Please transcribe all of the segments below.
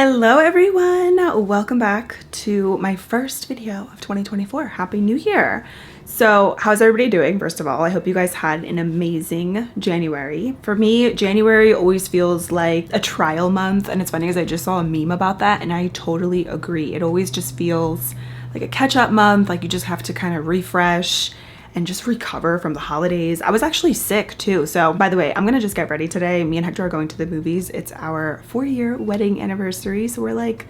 Hello everyone, welcome back to my first video of 2024. Happy New Year. So how's everybody doing? First of all, I hope you guys had an amazing January. For me, January always feels like a trial month, and it's funny because I just saw a meme about that and I totally agree. It always just feels like a catch-up month, like you just have to kind of refresh and just recover from the holidays. I was actually sick too. So by the way, I'm gonna just get ready today. Me and Hector are going to the movies. It's our 4-year wedding anniversary. So we're like,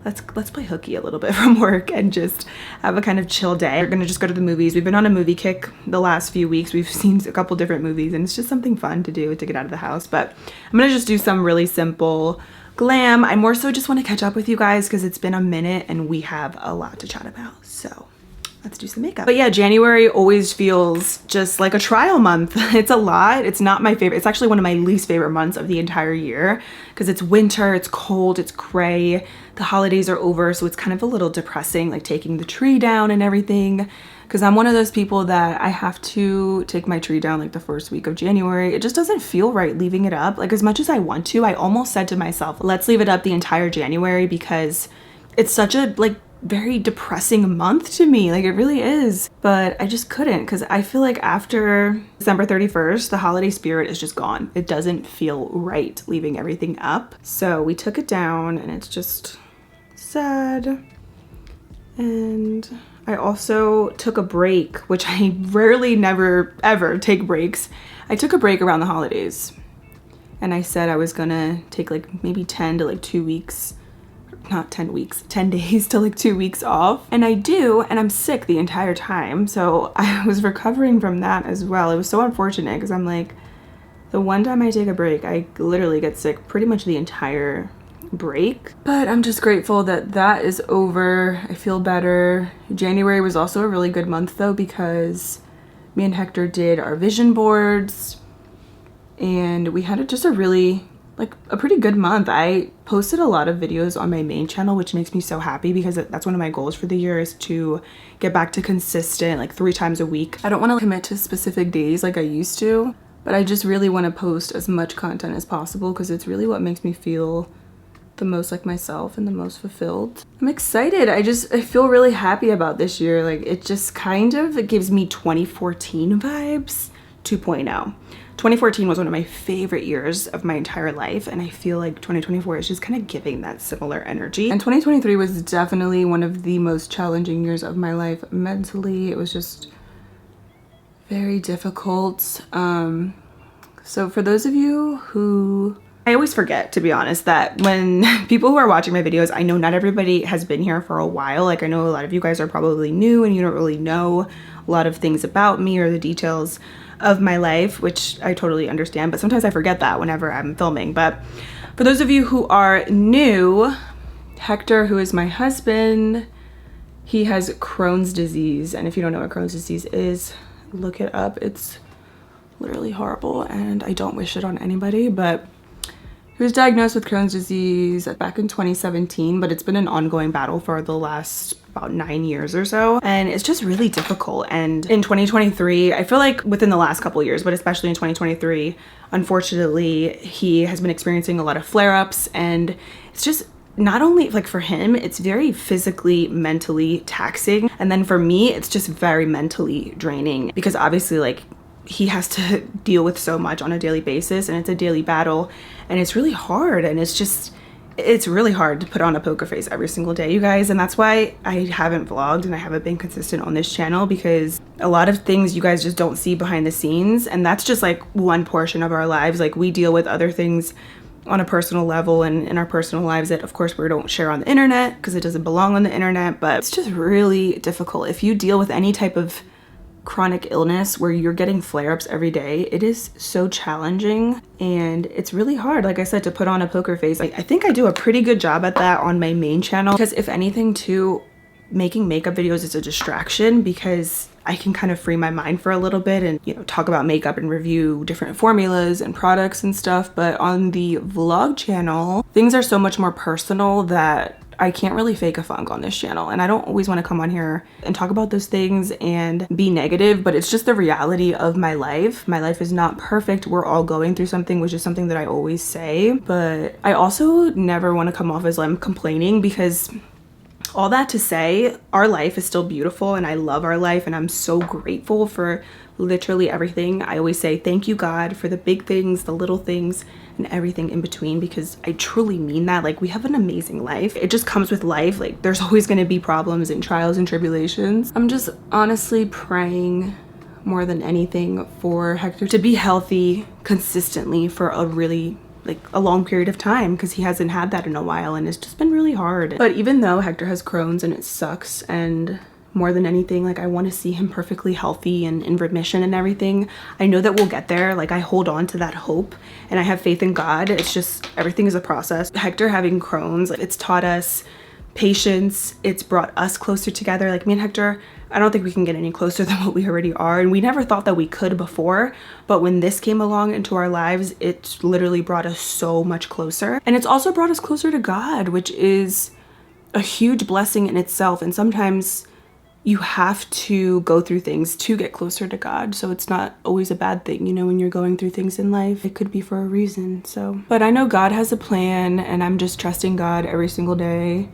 let's play hooky a little bit from work and just have a kind of chill day. We're gonna just go to the movies. We've been on a movie kick the last few weeks. We've seen a couple different movies and it's just something fun to do to get out of the house. But I'm gonna just do some really simple glam. I more so just wanna catch up with you guys because it's been a minute and we have a lot to chat about. So let's do some makeup. But yeah, January always feels just like a trial month. It's a lot. It's not my favorite. It's actually one of my least favorite months of the entire year because it's winter, it's cold, it's gray. The holidays are over, so it's kind of a little depressing, like taking the tree down and everything. Because I'm one of those people that I have to take my tree down like the first week of January. It just doesn't feel right leaving it up. Like as much as I want to, I almost said to myself, let's leave it up the entire January because it's such a very depressing month to me. Like it really is. But I just couldn't because I feel like after December 31st, the holiday spirit is just gone. It doesn't feel right leaving everything up. So we took it down and it's just sad. And I also took a break, which I rarely, never, ever take breaks. I took a break around the holidays and I said I was gonna take like maybe 10 to 2 weeks, not 10 weeks, 10 days to 2 weeks off. And I do, and I'm sick the entire time. So I was recovering from that as well. It was so unfortunate because I'm like, the one time I take a break, I literally get sick pretty much the entire break. But I'm just grateful that that is over. I feel better. January was also a really good month though because me and Hector did our vision boards and we had just a really a pretty good month. I posted a lot of videos on my main channel, which makes me so happy because that's one of my goals for the year is to get back to consistent 3 times a week. I don't want to commit to specific days like I used to, but I just really want to post as much content as possible because it's really what makes me feel the most like myself and the most fulfilled. I'm excited. I feel really happy about this year. It just it gives me 2014 vibes 2.0. 2014 was one of my favorite years of my entire life, and I feel like 2024 is just kind of giving that similar energy. And 2023 was definitely one of the most challenging years of my life mentally. It was just very difficult. So for those of you who... I always forget, to be honest, that when people who are watching my videos, I know not everybody has been here for a while. I know a lot of you guys are probably new and you don't really know a lot of things about me or the details of my life, which I totally understand, but sometimes I forget that whenever I'm filming. But for those of you who are new, Hector, who is my husband, he has Crohn's disease. And if you don't know what Crohn's disease is, look it up. It's literally horrible and I don't wish it on anybody, but he was diagnosed with Crohn's disease back in 2017, but it's been an ongoing battle for the last about 9 years or so. And it's just really difficult. And in 2023, I feel like within the last couple of years, but especially in 2023, unfortunately, he has been experiencing a lot of flare-ups. And it's just not only for him, it's very physically, mentally taxing. And then for me, it's just very mentally draining because obviously he has to deal with so much on a daily basis and it's a daily battle and it's really hard and it's really hard to put on a poker face every single day, you guys. And that's why I haven't vlogged and I haven't been consistent on this channel because a lot of things you guys just don't see behind the scenes, and that's just one portion of our lives. We deal with other things on a personal level and in our personal lives that of course we don't share on the internet because it doesn't belong on the internet. But it's just really difficult if you deal with any type of chronic illness where you're getting flare-ups every day. It is so challenging and it's really hard, like I said, to put on a poker face. I think I do a pretty good job at that on my main channel because if anything too, making makeup videos is a distraction because I can kind of free my mind for a little bit and talk about makeup and review different formulas and products and stuff. But on the vlog channel, things are so much more personal that I can't really fake a funk on this channel, and I don't always want to come on here and talk about those things and be negative, but it's just the reality of my life. My life is not perfect. We're all going through something, which is something that I always say, but I also never want to come off as I'm complaining, because all that to say, our life is still beautiful and I love our life and I'm so grateful for literally everything. I always say thank you, God, for the big things, the little things, and everything in between, because I truly mean that. Like, we have an amazing life. It just comes with life. Like, there's always going to be problems and trials and tribulations. I'm just honestly praying more than anything for Hector to be healthy consistently for a really a long period of time, because he hasn't had that in a while and it's just been really hard. But even though Hector has Crohn's and it sucks, and more than anything, like, I want to see him perfectly healthy and in remission and everything, I know that we'll get there. Like, I hold on to that hope and I have faith in God. It's just, everything is a process. Hector having Crohn's, it's taught us patience. It's brought us closer together. Like, me and Hector, I don't think we can get any closer than what we already are, and we never thought that we could before, but when this came along into our lives, it literally brought us so much closer. And it's also brought us closer to God, which is a huge blessing in itself. And sometimes you have to go through things to get closer to God, so it's not always a bad thing, you know. When you're going through things in life, it could be for a reason. So, but I know God has a plan, and I'm just trusting God every single day.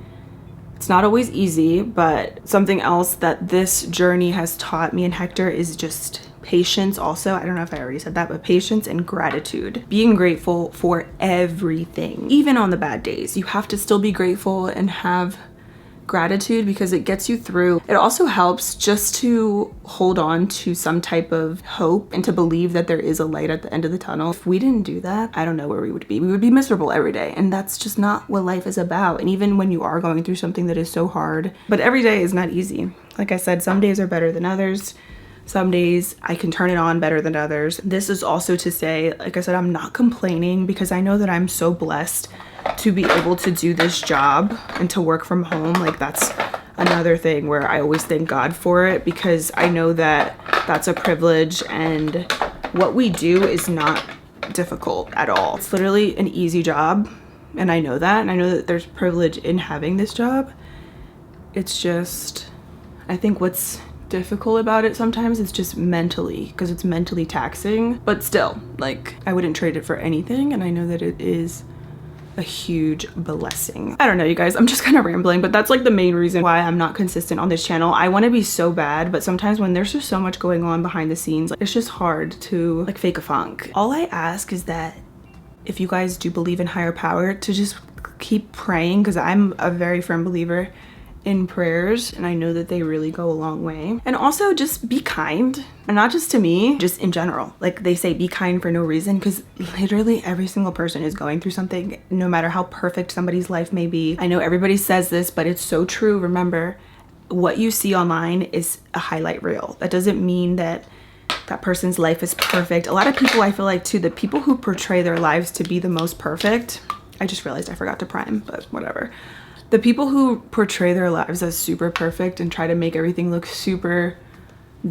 It's not always easy, but something else that this journey has taught me and Hector is just patience also. I don't know if I already said that, but patience and gratitude. Being grateful for everything. Even on the bad days, you have to still be grateful and have gratitude, because it gets you through. It also helps just to hold on to some type of hope and to believe that there is a light at the end of the tunnel. If we didn't do that, I don't know where we would be. We would be miserable every day, and that's just not what life is about. And even when you are going through something that is so hard, but every day is not easy. Like I said, some days are better than others. Some days I can turn it on better than others. This is also to say, like I said, I'm not complaining, because I know that I'm so blessed to be able to do this job and to work from home. Like, that's another thing where I always thank God for it, because I know that that's a privilege, and what we do is not difficult at all. It's literally an easy job, and I know that, and I know that there's privilege in having this job. It's just, I think what's difficult about it sometimes is just mentally, because it's mentally taxing. But still, like, I wouldn't trade it for anything, and I know that it is a huge blessing. I don't know, you guys, I'm just kind of rambling, but that's like the main reason why I'm not consistent on this channel. I want to be so bad, but sometimes when there's just so much going on behind the scenes, like, it's just hard to like fake a funk. All I ask is that if you guys do believe in higher power, to just keep praying, because I'm a very firm believer in prayers, and I know that they really go a long way. And also just be kind, and not just to me, just in general. Like, they say be kind for no reason, because literally every single person is going through something, no matter how perfect somebody's life may be. I know everybody says this, but it's so true. Remember, what you see online is a highlight reel. That doesn't mean that that person's life is perfect. A lot of people, I feel like too, the people who portray their lives to be the most perfect, I just realized I forgot to prime, but whatever. The people who portray their lives as super perfect and try to make everything look super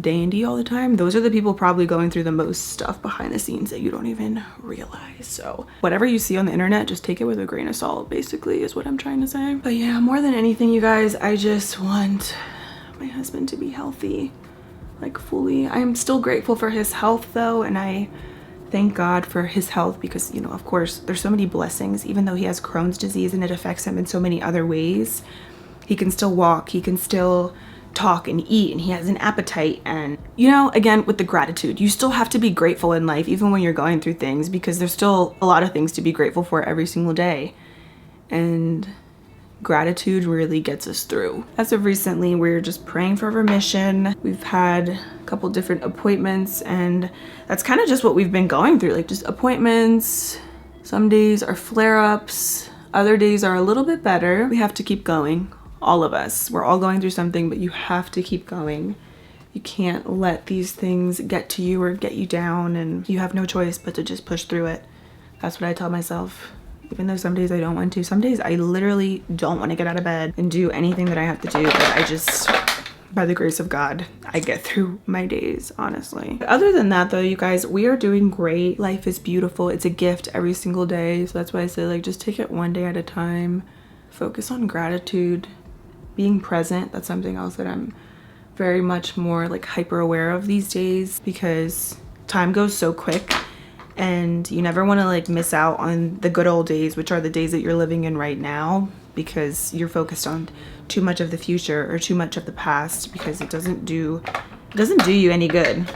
dandy all the time, those are the people probably going through the most stuff behind the scenes that you don't even realize. So whatever you see on the internet, just take it with a grain of salt, basically, is what I'm trying to say. But yeah, more than anything, you guys, I just want my husband to be healthy, like fully. I am still grateful for his health though, and I thank God for his health, because, you know, of course, there's so many blessings. Even though he has Crohn's disease and it affects him in so many other ways, he can still walk, he can still talk and eat, and he has an appetite. And, you know, again, with the gratitude, you still have to be grateful in life, even when you're going through things, because there's still a lot of things to be grateful for every single day. And gratitude really gets us through. As of recently, we're just praying for remission. We've had a couple different appointments, and that's kind of just what we've been going through, like just appointments. Some days are flare-ups, other days are a little bit better. We have to keep going, all of us. We're all going through something, but you have to keep going. You can't let these things get to you or get you down, and you have no choice but to just push through it. That's what I tell myself. Even though some days I don't want to. Some days I literally don't want to get out of bed and do anything that I have to do, but I just, by the grace of God, I get through my days, honestly. Other than that though, you guys, we are doing great. Life is beautiful. It's a gift every single day. So that's why I say, like, just take it one day at a time. focus on gratitude, being present. That's something else that I'm very much more like hyper aware of these days, because time goes so quick and you never want to like miss out on the good old days, which are the days that you're living in right now, because you're focused on too much of the future or too much of the past, because it doesn't do you any good.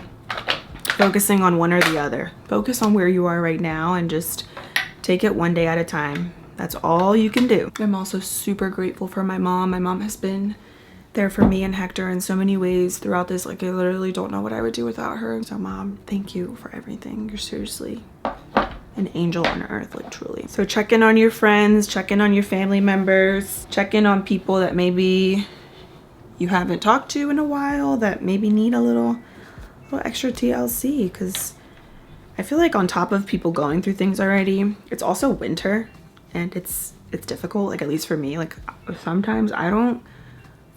Focusing on one or the other. Focus on where you are right now and just take it one day at a time. That's all you can do. I'm also super grateful for my mom. My mom has been there for me and Hector in so many ways throughout this. Like, I literally don't know what I would do without her. So Mom, thank you for everything. You're seriously an angel on earth, like truly. So check in on your friends, check in on your family members, check in on people that maybe you haven't talked to in a while, that maybe need a little extra TLC, because I feel like on top of people going through things already, it's also winter and it's difficult. Like, at least for me, like sometimes I don't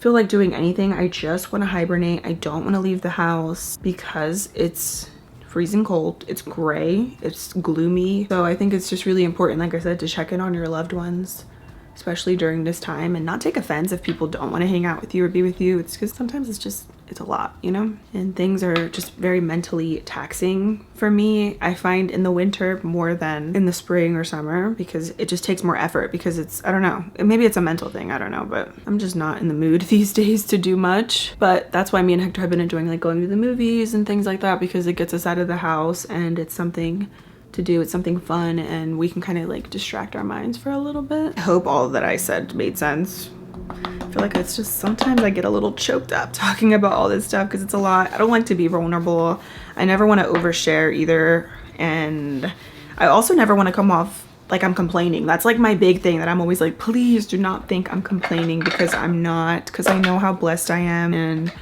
feel like doing anything. I just want to hibernate. I don't want to leave the house because it's freezing cold, it's gray, it's gloomy. So I think it's just really important, like I said, to check in on your loved ones, especially during this time, and not take offense if people don't want to hang out with you or be with you. It's because sometimes it's a lot, you know, and things are just very mentally taxing for me. I find in the winter more than in the spring or summer, because it just takes more effort, because it's, I don't know, maybe it's a mental thing, I don't know, but I'm just not in the mood these days to do much. But that's why me and Hector have been enjoying like going to the movies and things like that, because it gets us out of the house and it's something to do, it's something fun, and we can kind of like distract our minds for a little bit. I hope all that I said made sense. I feel like it's just sometimes I get a little choked up talking about all this stuff because it's a lot. I don't like to be vulnerable. I never want to overshare either, and I also never want to come off like I'm complaining. That's like my big thing, that I'm always like, please do not think I'm complaining, because I'm not, because I know how blessed I am and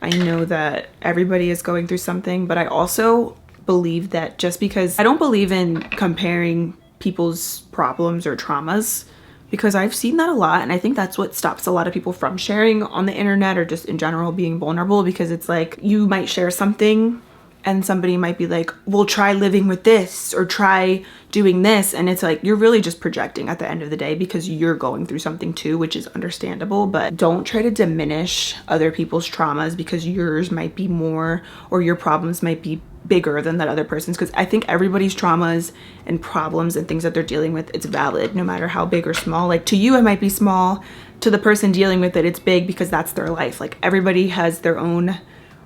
I know that everybody is going through something. But I also believe that just because I don't believe in comparing people's problems or traumas, because I've seen that a lot, and I think that's what stops a lot of people from sharing on the internet or just in general being vulnerable, because it's like you might share something and somebody might be like, well, try living with this or try doing this, and it's like you're really just projecting at the end of the day, because you're going through something too, which is understandable. But don't try to diminish other people's traumas because yours might be more, or your problems might be bigger than that other person's, because I think everybody's traumas and problems and things that they're dealing with, it's valid no matter how big or small. Like, to you it might be small, to the person dealing with it it's big, because that's their life. Like, everybody has their own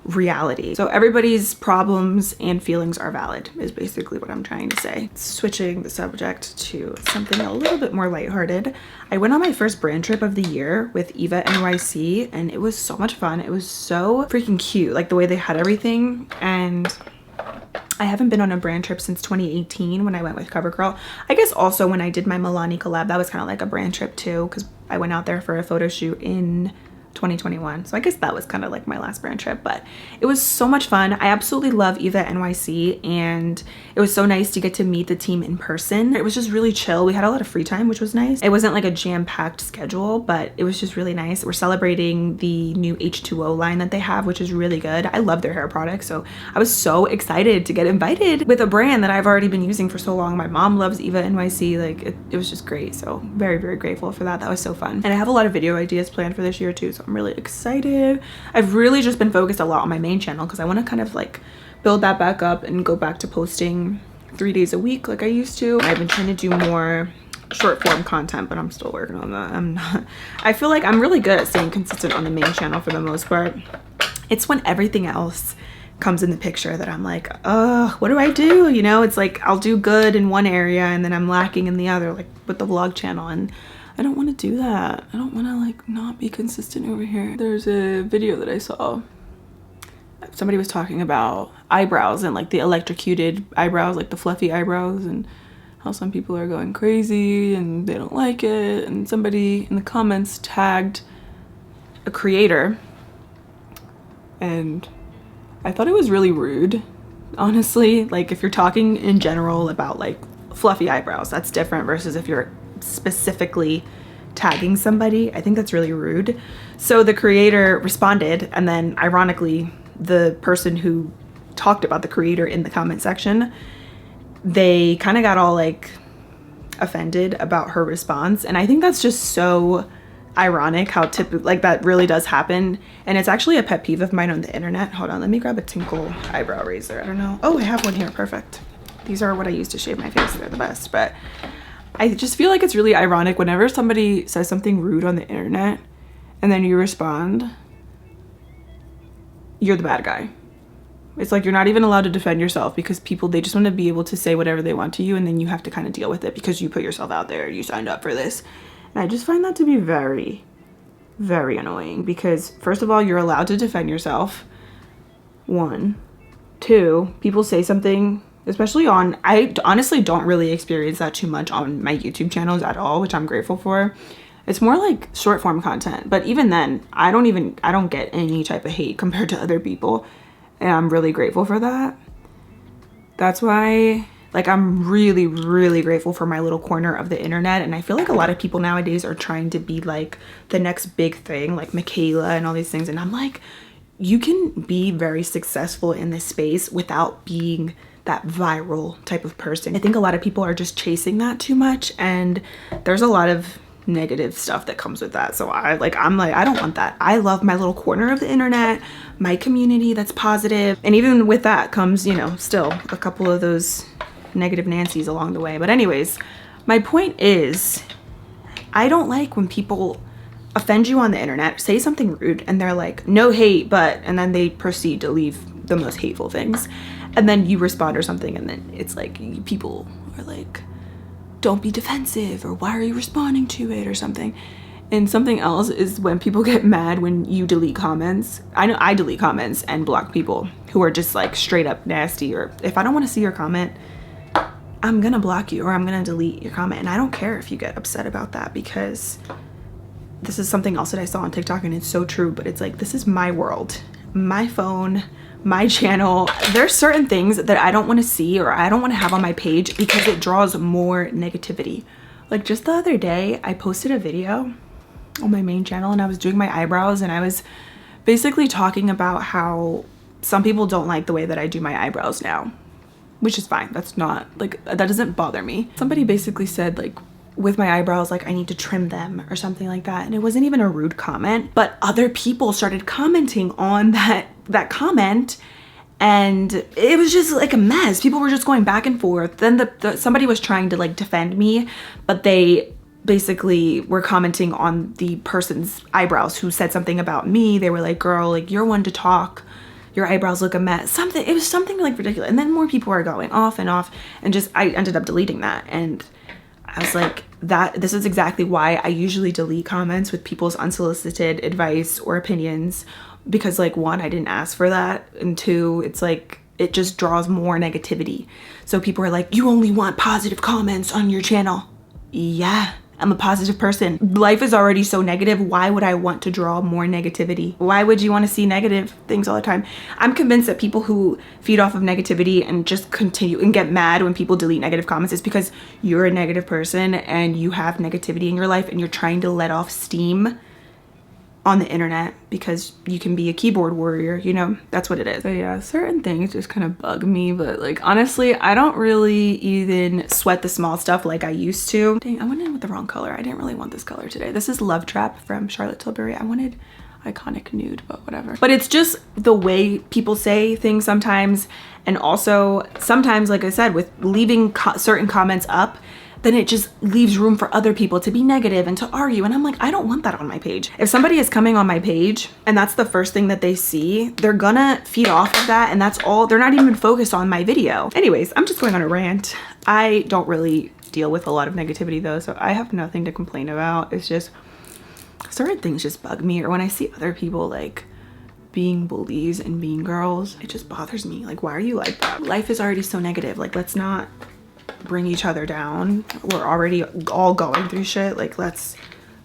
reality, so everybody's problems and feelings are valid, is basically what I'm trying to say. Switching the subject to something a little bit more lighthearted, I went on my first brand trip of the year with Eva NYC, and it was so much fun. It was so freaking cute, like the way they had everything. And I haven't been on a brand trip since 2018 when I went with CoverGirl. I guess also when I did my Milani collab, that was kind of like a brand trip too, because I went out there for a photo shoot in 2021. So I guess that was kind of like my last brand trip, but it was so much fun. I absolutely love Eva NYC, and it was so nice to get to meet the team in person. It was just really chill. We had a lot of free time, which was nice. It wasn't like a jam-packed schedule, but it was just really nice. We're celebrating the new H2O line that they have, which is really good. I love their hair products, so I was so excited to get invited with a brand that I've already been using for so long. My mom loves Eva NYC. Like, it was just great. So very, very grateful for that. That was so fun. And I have a lot of video ideas planned for this year too, so I'm really excited. I've really just been focused a lot on my main channel because I want to kind of like build that back up and go back to posting 3 days a week like I used to. I've been trying to do more short form content, but I'm still working on that. I feel like I'm really good at staying consistent on the main channel for the most part. It's when everything else comes in the picture that I'm like, what do I do? You know, it's like I'll do good in one area and then I'm lacking in the other, like with the vlog channel, and I don't want to do that. I don't want to like not be consistent over here. There's a video that I saw. Somebody was talking about eyebrows and like the electrocuted eyebrows, like the fluffy eyebrows, and how some people are going crazy and they don't like it. And somebody in the comments tagged a creator, and I thought it was really rude, honestly. Like, if you're talking in general about like fluffy eyebrows, that's different versus if you're specifically tagging somebody. I think that's really rude. So the creator responded, and then ironically the person who talked about the creator in the comment section, they kind of got all like offended about her response. And I think that's just so ironic how like that really does happen. And it's actually a pet peeve of mine on the internet. Hold on, let me grab a Tinkle eyebrow razor. I don't know. Oh, I have one here. Perfect. These are what I use to shave my face. They're the best. But I just feel like it's really ironic whenever somebody says something rude on the internet and then you respond, you're the bad guy. It's like you're not even allowed to defend yourself because people, they just want to be able to say whatever they want to you, and then you have to kind of deal with it because you put yourself out there, you signed up for this. And I just find that to be very, very annoying because first of all, you're allowed to defend yourself. 1, 2, people say something, especially on, I honestly don't really experience that too much on my YouTube channels at all, which I'm grateful for. It's more like short form content, but even then I don't get any type of hate compared to other people. And I'm really grateful for that. That's why, like, I'm really, really grateful for my little corner of the internet. And I feel like a lot of people nowadays are trying to be like the next big thing, like Michaela and all these things. And I'm like, you can be very successful in this space without being that viral type of person. I think a lot of people are just chasing that too much. And there's a lot of negative stuff that comes with that. So I'm like, I don't want that. I love my little corner of the internet, my community that's positive. And even with that comes, you know, still a couple of those negative Nancy's along the way. But anyways, my point is, I don't like when people offend you on the internet, say something rude, and they're like, no hate, but, and then they proceed to leave the most hateful things. And then you respond or something, and then it's like, people are like, don't be defensive, or why are you responding to it, or something. And something else is when people get mad when you delete comments. I know I delete comments and block people who are just like straight up nasty, or if I don't want to see your comment, I'm gonna block you or I'm gonna delete your comment. And I don't care if you get upset about that, because this is something else that I saw on TikTok and it's so true, but it's like, this is my world, my phone, my channel. There's certain things that I don't want to see or I don't want to have on my page because it draws more negativity. Like just the other day, I posted a video on my main channel and I was doing my eyebrows, and I was basically talking about how some people don't like the way that I do my eyebrows now, which is fine. That's not like, that doesn't bother me. Somebody basically said like, with my eyebrows, like I need to trim them or something like that. And it wasn't even a rude comment, but other people started commenting on that comment, and it was just like a mess. People were just going back and forth. Then somebody was trying to like defend me, but they basically were commenting on the person's eyebrows who said something about me. They were like, girl, like you're one to talk, your eyebrows look a mess, something. It was something like ridiculous. And then more people are going off and off, and just I ended up deleting that. And I was like, this is exactly why I usually delete comments with people's unsolicited advice or opinions, because like 1, I didn't ask for that, and 2, it's like it just draws more negativity. So people are like, you only want positive comments on your channel. Yeah, I'm a positive person. Life is already so negative. Why would I want to draw more negativity? Why would you want to see negative things all the time? I'm convinced that people who feed off of negativity and just continue and get mad when people delete negative comments is because you're a negative person and you have negativity in your life and you're trying to let off steam on the internet because you can be a keyboard warrior, you know, that's what it is. So yeah, certain things just kind of bug me, but like honestly, I don't really even sweat the small stuff like I used to. Dang, I went in with the wrong color. I didn't really want this color today. This is Love Trap from Charlotte Tilbury. I wanted Iconic Nude, but whatever. But it's just the way people say things sometimes, and also sometimes, like I said, with leaving certain comments up, then it just leaves room for other people to be negative and to argue. And I'm like, I don't want that on my page. If somebody is coming on my page and that's the first thing that they see, they're gonna feed off of that, and that's all. They're not even focused on my video. Anyways, I'm just going on a rant. I don't really deal with a lot of negativity though, so I have nothing to complain about. It's just certain things just bug me, or when I see other people like being bullies and being girls, it just bothers me. Like, why are you like that? Life is already so negative. Like, let's not bring each other down. We're already all going through shit. Like, let's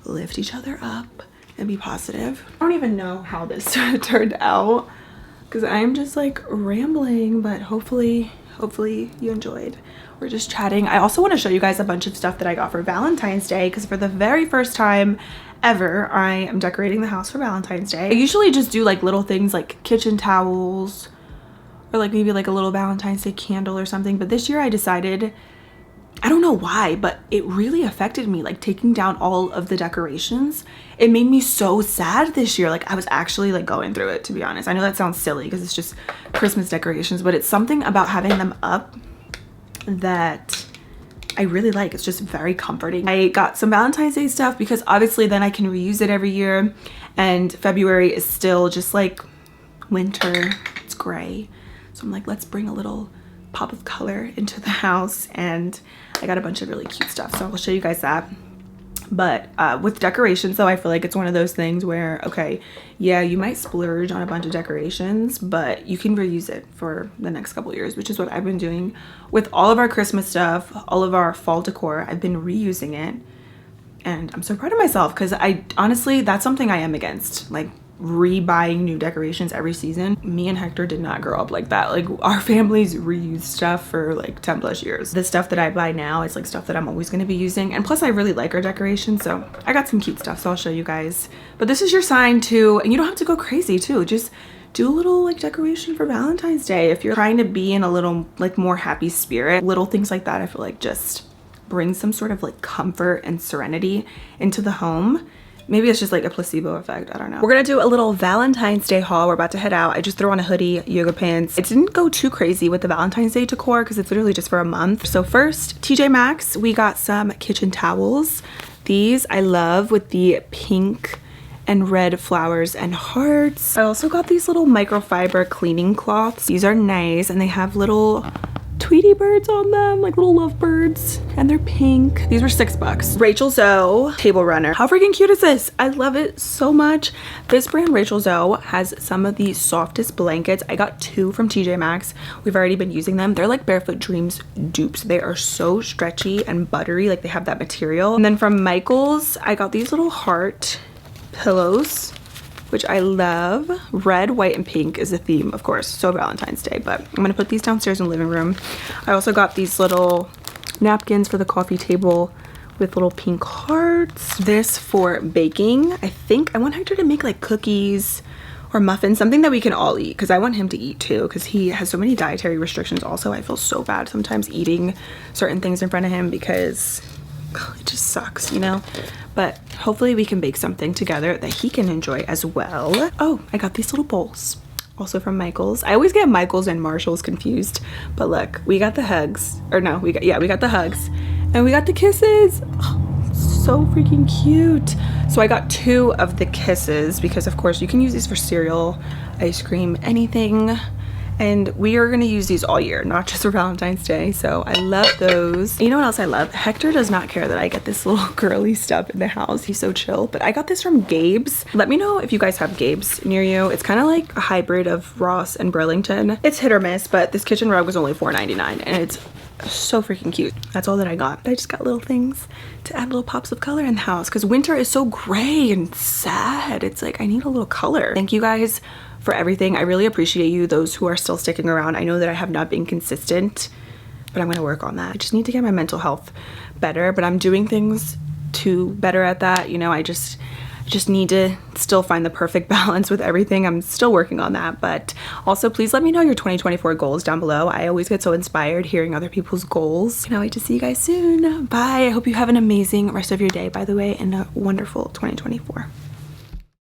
lift each other up and be positive. I don't even know how this turned out because I'm just like rambling, but hopefully you enjoyed. We're just chatting. I also want to show you guys a bunch of stuff that I got for Valentine's Day, because for the very first time ever, I am decorating the house for Valentine's Day. I usually just do like little things like kitchen towels, or like maybe like a little Valentine's Day candle or something. But this year I decided I don't know why, but it really affected me, like taking down all of the decorations. It made me so sad this year. Like I was actually like going through it, to be honest. I know that sounds silly because it's just Christmas decorations, but it's something about having them up that I really like. It's just very comforting. I got some Valentine's Day stuff because obviously then I can reuse it every year, and February is still just like winter. It's gray. So I'm like, let's bring a little pop of color into the house, and I got a bunch of really cute stuff, so I'll show you guys that. But with decorations though, I feel like it's one of those things where, okay, yeah, you might splurge on a bunch of decorations, but you can reuse it for the next couple years, which is what I've been doing with all of our Christmas stuff, all of our fall decor. I've been reusing it, and I'm so proud of myself because I honestly, that's something I am against, like rebuying new decorations every season. Me and Hector did not grow up like that. Like our families reuse stuff for like 10 plus years. The stuff that I buy now is like stuff that I'm always going to be using, and plus I really like our decorations, so I got some cute stuff, so I'll show you guys. But this is your sign too, and you don't have to go crazy too. Just do a little like decoration for Valentine's Day if you're trying to be in a little like more happy spirit. Little things like that I feel like just bring some sort of like comfort and serenity into the home. Maybe it's just like a placebo effect, I don't know. We're gonna do a little Valentine's Day haul. We're about to head out. I just threw on a hoodie, yoga pants. It didn't go too crazy with the Valentine's Day decor because it's literally just for a month. So first, TJ Maxx, we got some kitchen towels. These I love with the pink and red flowers and hearts. I also got these little microfiber cleaning cloths. These are nice, and they have little Tweety birds on them, like little love birds, and they're pink. These were $6. Rachel Zoe table runner. How freaking cute is this? I love it so much. This brand, Rachel Zoe, has some of the softest blankets. I got 2 from TJ Maxx. We've already been using them. They're like Barefoot Dreams dupes. They are so stretchy and buttery, like they have that material. And then from Michael's, I got these little heart pillows, which I love. Red, white, and pink is a theme, of course, so Valentine's Day, but I'm gonna put these downstairs in the living room. I also got these little napkins for the coffee table with little pink hearts. This for baking. I think I want Hector to make like cookies or muffins, something that we can all eat, because I want him to eat too, because he has so many dietary restrictions also. I feel so bad sometimes eating certain things in front of him because it just sucks, you know? But hopefully we can bake something together that he can enjoy as well. Oh, I got these little bowls, also from Michael's. I always get Michael's and Marshall's confused, but look, we got the hugs, or no, we got the hugs, and we got the kisses. Oh, so freaking cute. So I got 2 of the kisses because of course you can use these for cereal, ice cream, anything. And we are gonna use these all year, not just for Valentine's Day. So I love those. You know what else I love? Hector does not care that I get this little girly stuff in the house. He's so chill. But I got this from Gabe's. Let me know if you guys have Gabe's near you. It's kind of like a hybrid of Ross and Burlington. It's hit or miss, but this kitchen rug was only $4.99 and it's so freaking cute. That's all that I got. I just got little things to add little pops of color in the house because winter is so gray and sad. It's like I need a little color. Thank you guys for everything. I really appreciate you, those who are still sticking around. I know that I have not been consistent, but I'm gonna work on that. I just need to get my mental health better, but I'm doing things to better at that. You know, I just need to still find the perfect balance with everything. I'm still working on that, but also please let me know your 2024 goals down below. I always get so inspired hearing other people's goals. Can't wait to see you guys soon. Bye. I hope you have an amazing rest of your day, by the way, and a wonderful 2024.